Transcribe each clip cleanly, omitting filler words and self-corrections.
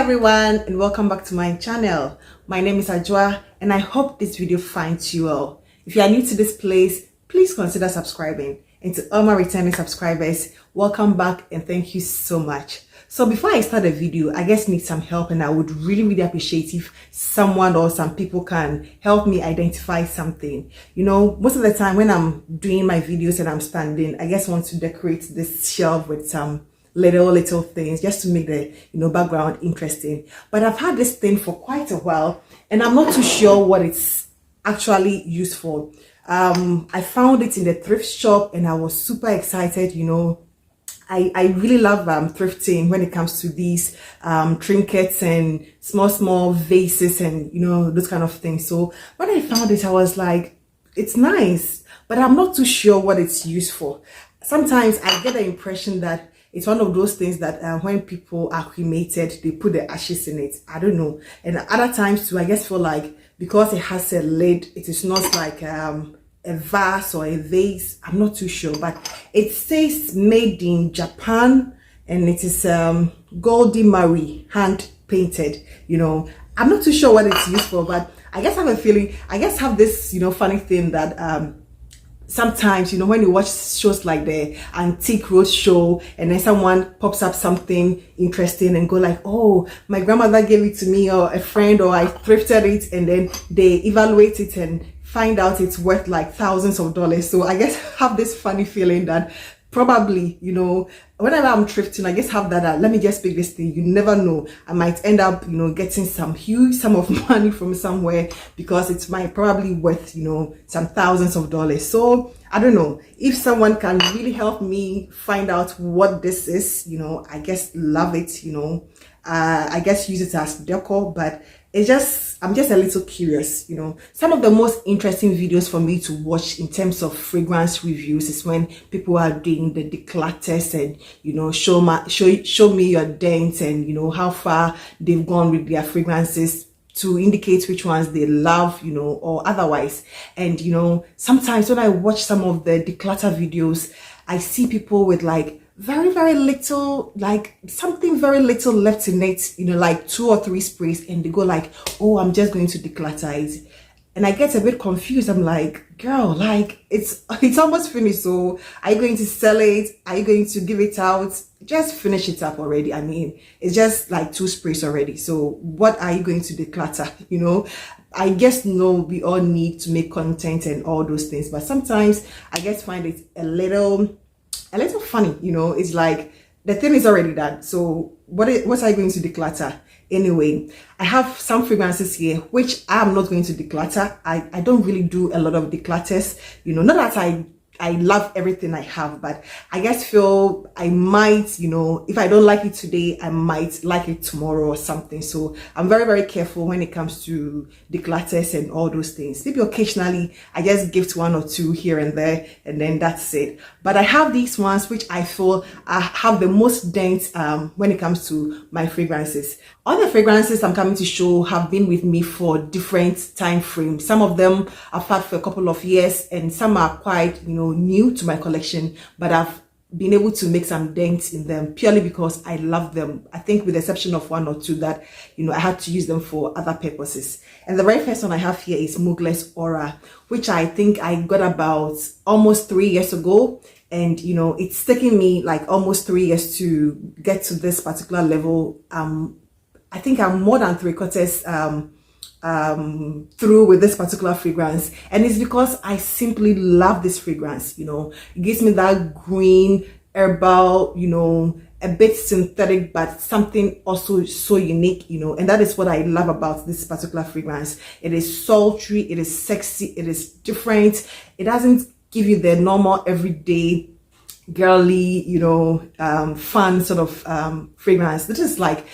everyone, and welcome back to my channel. My name is Azzura and I hope this video finds you well. If you are new to this place, please consider subscribing. And to all my returning subscribers, welcome back and thank you so much. So before I start the video, I just need some help, and I would really appreciate if someone or some people can help me identify something. You know, most of the time when I'm doing my videos and I'm standing, I just want to decorate this shelf with some little things just to make the background interesting. But I've had this thing for quite a while and I'm not too sure what it's actually used for. I found it in the thrift shop and I was super excited. I really love thrifting when it comes to these trinkets and small vases and those kind of things. So when I found it, I was like, it's nice, but I'm not too sure what it's used for. Sometimes I get the impression that it's one of those things that when people are cremated, they put the ashes in it. I don't know. And other times too, I just feel like because it has a lid, it is not like a vase or a vase. I'm not too sure, but it says made in Japan and it is Goldie Marie hand painted. I'm not too sure what it's used for, but I guess I have a feeling, I guess have this funny thing that sometimes when you watch shows like the Antique Road Show and then someone pops up something interesting and go like, oh, my grandmother gave it to me, or a friend, or I thrifted it, and then they evaluate it and find out it's worth like thousands of dollars. So I guess have this funny feeling that probably whenever I'm thrifting, I just have that let me just pick this thing. You never know, I might end up getting some huge sum of money from somewhere because it's might probably worth some thousands of dollars. So I don't know if someone can really help me find out what this is. I guess love it. I guess use it as decor, but I'm just a little curious. Some of the most interesting videos for me to watch in terms of fragrance reviews is when people are doing the declutters and show me your dents and how far they've gone with their fragrances to indicate which ones they love, or otherwise. And sometimes when I watch some of the declutter videos, I see people with like very little, like something very little left in it, like 2 or 3 sprays, and they go like, oh, I'm just going to declutter it. And I get a bit confused. I'm like, girl, like it's almost finished. So are you going to sell it? Are you going to give it out? Just finish it up already. I mean, it's just like 2 sprays already. So what are you going to declutter? I guess we all need to make content and all those things, but sometimes I just find it a little funny. It's like the thing is already done. So what are you going to declutter? Anyway, I have some fragrances here which I'm not going to declutter. I don't really do a lot of declutters. Not that I love everything I have, but I just feel I might, if I don't like it today, I might like it tomorrow or something. So I'm very careful when it comes to declutters and all those things. Maybe occasionally I just gift 1 or 2 here and there, and then that's it. But I have these ones which I feel have the most dents when it comes to my fragrances. All the fragrances I'm coming to show have been with me for different time frames. Some of them I've had for a couple of years, and some are quite new to my collection, but I've been able to make some dents in them purely because I love them. I think with the exception of 1 or 2 that I had to use them for other purposes. And the very first one I have here is Mugler Aura, which I think I got about almost 3 years ago. And it's taken me like almost 3 years to get to this particular level. I think I'm more than 3/4 through with this particular fragrance, and it's because I simply love this fragrance. It gives me that green herbal, a bit synthetic, but something also so unique, and that is what I love about this particular fragrance. It is sultry, it is sexy, it is different. It doesn't give you the normal everyday girly fun sort of fragrance. This is like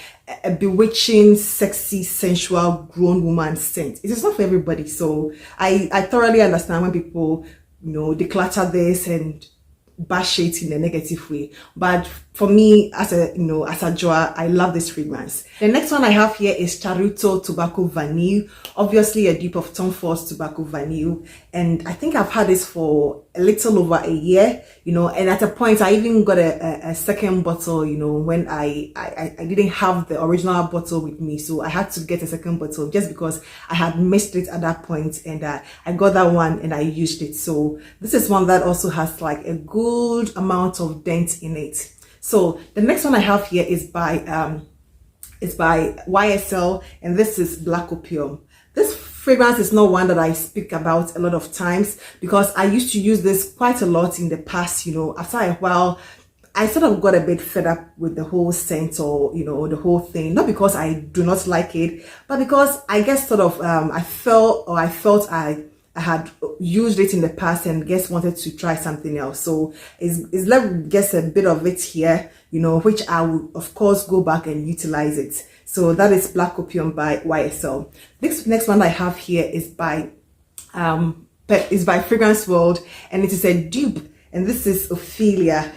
a bewitching, sexy, sensual grown woman scent. It is not for everybody. So I thoroughly understand when people declutter this and bash it in a negative way, but for me, as a as a drawer, I love this fragrance. The next one I have here is Charuto Tobacco Vanille. Obviously a dupe of Tom Ford's Tobacco Vanille, and I think I've had this for a little over a year, and at a point I even got a second bottle, when I didn't have the original bottle with me, so I had to get a second bottle just because I had missed it at that point, and I got that one and I used it. So this is one that also has like a good amount of dent in it. So the next one I have here is by YSL, and this is Black Opium. This fragrance is not one that I speak about a lot of times because I used to use this quite a lot in the past. After a while I sort of got a bit fed up with the whole scent, or the whole thing, not because I do not like it, but because I guess sort of I felt I had used it in the past and just wanted to try something else. So it's left just a bit of it here, which I would of course go back and utilize it. So that is Black Opium by YSL. This next one I have here is by Fragrance World, and it is a dupe, and this is Ophylia,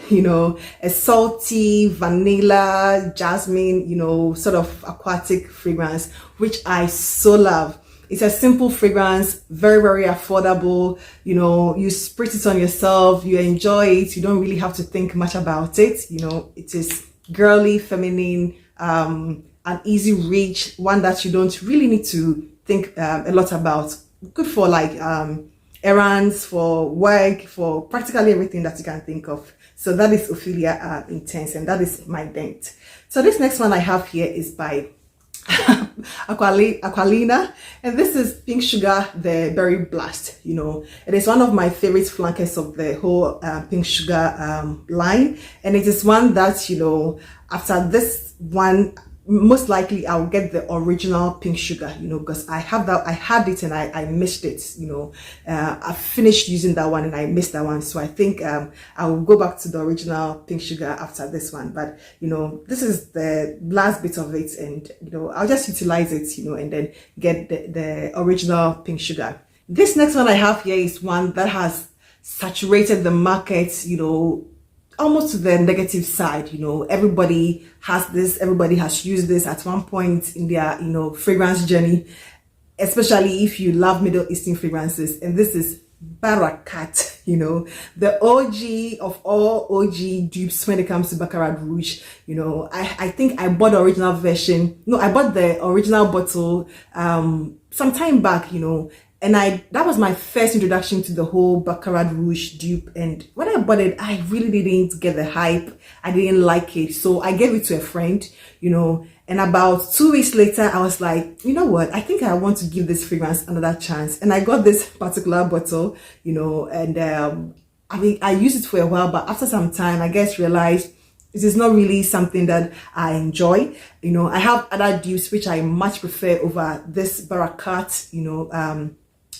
a salty vanilla jasmine, sort of aquatic fragrance, which I so love. It's a simple fragrance, very, very affordable. You spritz it on yourself, you enjoy it. You don't really have to think much about it. It is girly, feminine, an easy reach, one that you don't really need to think a lot about. Good for like errands, for work, for practically everything that you can think of. So that is Ophylia Intense, and that is my dent. So this next one I have here is by Aqualina, and this is Pink Sugar, the Berry Blast. It is one of my favorite flankers of the whole Pink Sugar line, and it is one that after this one, most likely I'll get the original Pink Sugar, because I had it and I missed it. I finished using that one and I missed that one, so I think I will go back to the original Pink Sugar after this one. But this is the last bit of it, and I'll just utilize it, and then get the original Pink Sugar. This next one I have here is one that has saturated the market, almost to the negative side. Everybody has this, everybody has used this at one point in their fragrance journey, especially if you love Middle Eastern fragrances. And this is Barrakat, the OG of all OG dupes when it comes to Baccarat Rouge. I think I bought the original version. No, I bought the original bottle some time back, and that was my first introduction to the whole Baccarat Rouge dupe. And when I bought it, I really didn't get the hype. I didn't like it. So I gave it to a friend, and about 2 weeks later, I was like, you know what? I think I want to give this fragrance another chance. And I got this particular bottle, and I used it for a while, but after some time, I guess realized it is not really something that I enjoy. I have other dupes which I much prefer over this Barrakat,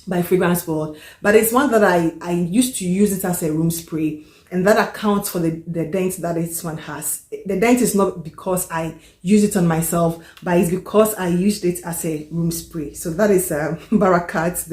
by Fragrance World, but it's one that I used to use it as a room spray, and that accounts for the dent that this one has. The dent is not because I use it on myself, but it's because I used it as a room spray. So that is Barrakat,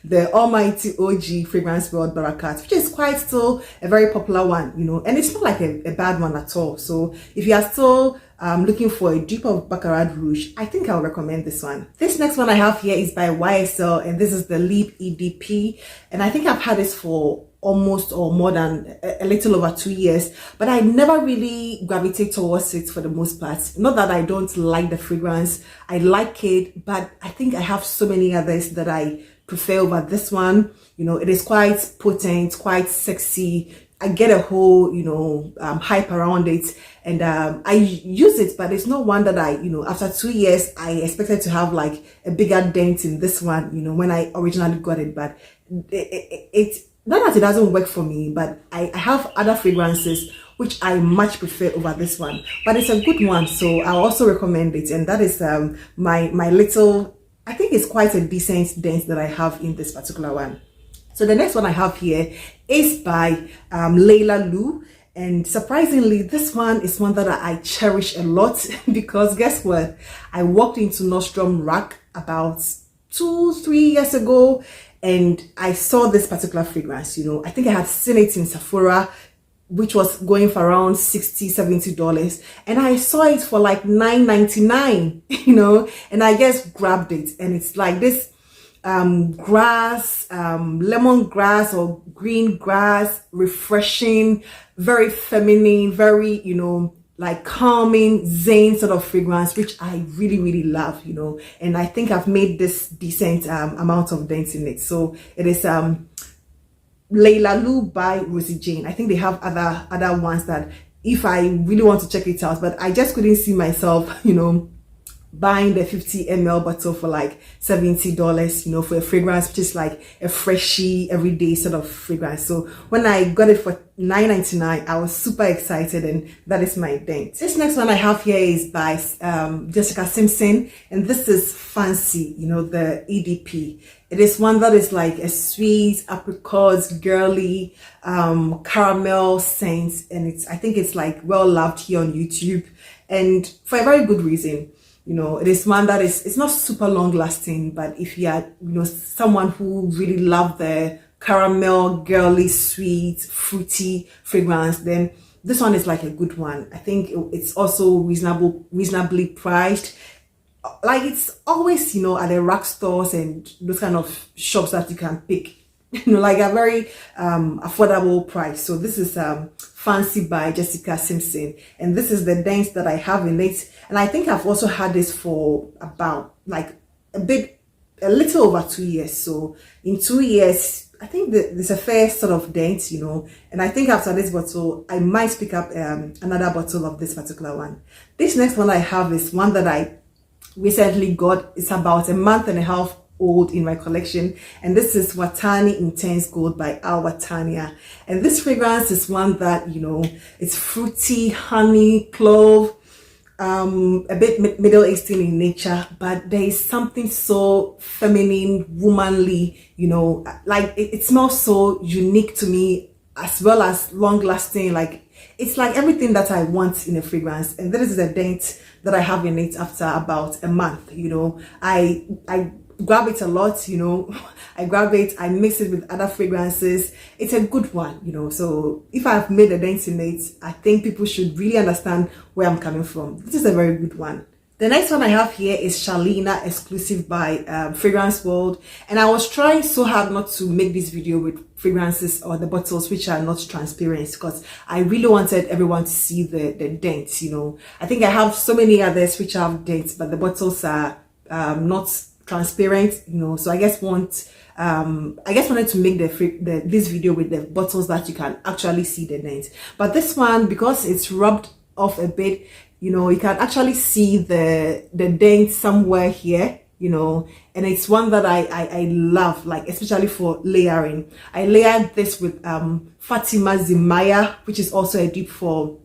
the almighty OG Fragrance World Barrakat, which is quite still a very popular one, and it's not like a bad one at all. So if you are still looking for a dupe of Baccarat Rouge, I think I'll recommend this one. This next one I have here is by YSL, and this is the Libre EDP, and I think I've had this for almost or more than a little over 2 years, but I never really gravitate towards it for the most part. Not that I don't like the fragrance, I like it, but I think I have so many others that I prefer over this one. It is quite potent, quite sexy. I get a whole, hype around it, and I use it, but it's not one that after 2 years, I expected to have like a bigger dent in this one, when I originally got it, but it's not that it doesn't work for me, but I have other fragrances which I much prefer over this one, but it's a good one, so I'll also recommend it. And that is my little, I think it's quite a decent dent that I have in this particular one. So the next one I have here is by Leila, and surprisingly, this one is one that I cherish a lot because guess what? I walked into Nordstrom Rack about 2-3 years ago, and I saw this particular fragrance. I think I had seen it in Sephora which was going for around $60-70, and I saw it for like $9.99, you know, and I just grabbed it, and it's like this grass, lemongrass or green grass, refreshing, very feminine, very, you know, like calming, zen sort of fragrance, which I really love, you know. And I think I've made this decent amount of dents in it. So it is Leila by Rosie Jane. I think they have other ones that if I really want to check it out, but I just couldn't see myself, you know, buying the 50 ml bottle for like $70, you know, for a fragrance which is like a freshy everyday sort of fragrance. So when I got it for $9.99, I was super excited, and that is my dent. This next one I have here is by Jessica Simpson, and this is Fancy, you know, the EDP. It is one that is like a sweet apricot, girly, caramel scent, and I think it's like well loved here on YouTube, and for a very good reason. You know, it is one that it's not super long lasting, but if you are, you know, someone who really love the caramel, girly, sweet, fruity fragrance, then this one is like a good one. I think it's also reasonably priced. Like it's always, you know, at the rack stores and those kind of shops that you can pick, you know, like a very affordable price. So this is Fancy by Jessica Simpson, and this is the dents that I have in it. And I think I've also had this for about like a little over 2 years. So in 2 years, I think there's a fair sort of dent, you know. And I think after this bottle, I might pick up another bottle of this particular one. This next one I have is one that I recently got. It's about a month and a half old in my collection, and this is Watani Intense Gold by Watani. And this fragrance is one that, you know, it's fruity, honey, clove, a bit Middle Eastern in nature, but there is something so feminine, womanly, you know, like it smells so unique to me, as well as long lasting. Like it's like everything that I want in a fragrance. And this is a dent that I have in it after about a month. You know, I grab it a lot, you know. I grab it, I mix it with other fragrances. It's a good one, you know. So if I've made a dent in it, I think people should really understand where I'm coming from. This is a very good one. The next one I have here is Shalina Exclusive by Fragrance World, and I was trying so hard not to make this video with fragrances or the bottles which are not transparent, because I really wanted everyone to see the dents, you know. I think I have so many others which have dents, but the bottles are not transparent, you know. So I just wanted to make this video with the bottles that you can actually see the dents. But this one, because it's rubbed off a bit, you know, you can actually see the dent somewhere here, you know. And it's one that I love, like especially for layering. I layered this with Fatima Zimaya, which is also a dupe for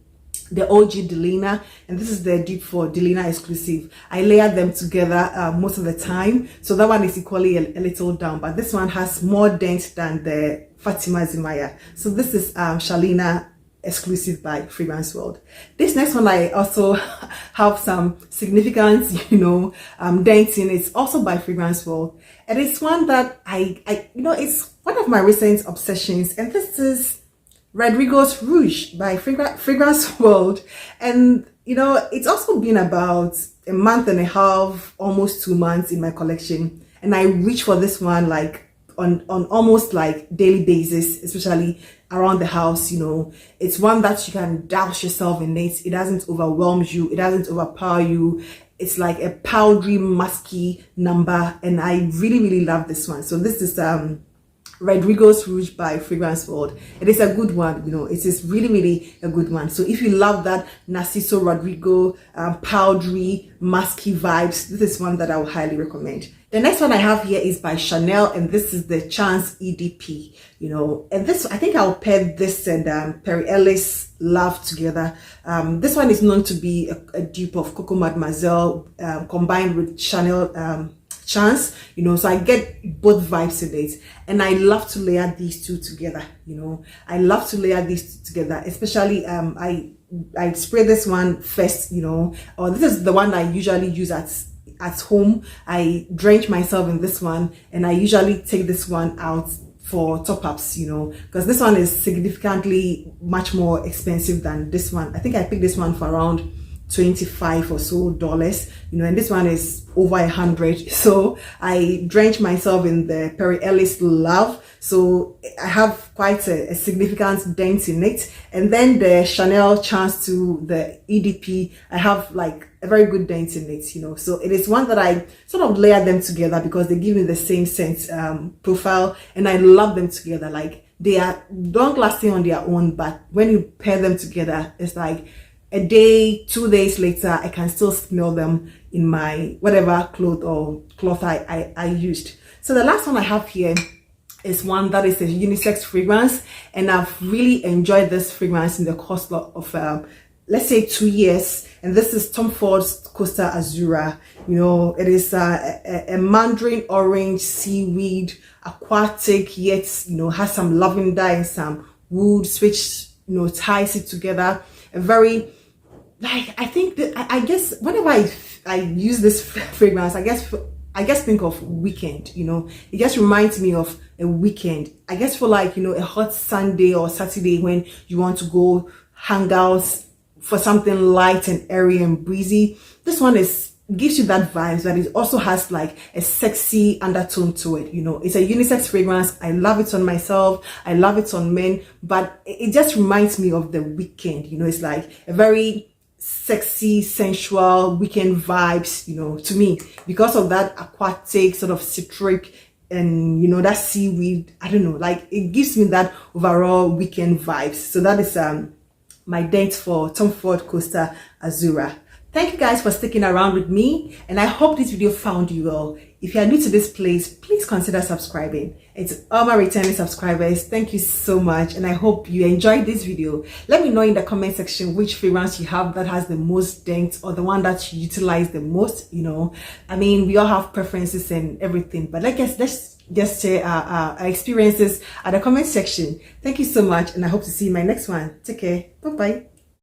the OG Delina, and this is the dupe for Delina Exclusive. I layered them together most of the time, so that one is equally a little down, but this one has more dent than the Fatima Zimaya. So this is Shalina Exclusive by Fragrance World. This next one I also have some significant, you know, dents in. It's also by Fragrance World, and it's one that I you know, it's one of my recent obsessions, and this is Redriguez Rouge by Fragrance World. And you know, it's also been about a month and a half, almost 2 months in my collection, and I reach for this one like on almost like daily basis, especially around the house. You know, it's one that you can douse yourself in it. It doesn't overwhelm you, it doesn't overpower you. It's like a powdery, musky number, and I really love this one. So this is Redriguez Rouge by Fragrance World. It is a good one, you know. It is really a good one. So if you love that Narciso Rodrigo powdery, musky vibes, this is one that I would highly recommend. The next one I have here is by Chanel, and this is the Chance EDP, you know. And this, I think I'll pair this and Perry Ellis Love together. This one is known to be a dupe of Coco Mademoiselle combined with Chanel Chance, you know. So I get both vibes in it, and I love to layer these two together, you know. I love to layer these two together, especially I spray this one first, you know, or this is the one I usually use at home. I drench myself in this one, and I usually take this one out for top-ups, you know, because this one is significantly much more expensive than this one. I think I picked this one for around $25 or so, you know, and this one is over 100. So I drench myself in the Ellis Love, so I have quite a significant dent in it. And then the Chanel Chance to the EDP, I have like a very good dent in it, you know. So it is one that I sort of layer them together because they give me the same scent profile, and I love them together. Like, they are long lasting on their own, but when you pair them together, it's like a day, 2 days later, I can still smell them in my whatever cloth I used. So the last one I have here is one that is a unisex fragrance, and I've really enjoyed this fragrance in the course of let's say 2 years, and this is Tom Ford's Costa Azzura. You know, it is a mandarin orange seaweed, aquatic, yet, you know, has some lavender and some wood, which, you know, ties it together. A very, like, I think that I guess whenever I use this fragrance, I guess think of weekend, you know. It just reminds me of a weekend. I guess for, like, you know, a hot Sunday or Saturday when you want to go hang out for something light and airy and breezy. This one gives you that vibe, but it also has like a sexy undertone to it, you know. It's a unisex fragrance. I love it on myself, I love it on men, but it just reminds me of the weekend, you know. It's like a very sexy, sensual weekend vibes, you know, to me, because of that aquatic sort of citric and, you know, that seaweed. I don't know, like, it gives me that overall weekend vibes. So that is my date for Tom Ford Costa Azzura. Thank you guys for sticking around with me, and I hope this video found you well. If you are new to this place, please consider subscribing. And to all my returning subscribers, thank you so much, and I hope you enjoyed this video. Let me know in the comment section which fragrance you have that has the most dent, or the one that you utilize the most, you know. I mean, we all have preferences and everything, but let's just share our experiences at the comment section. Thank you so much, and I hope to see you in my next one. Take care. Bye bye.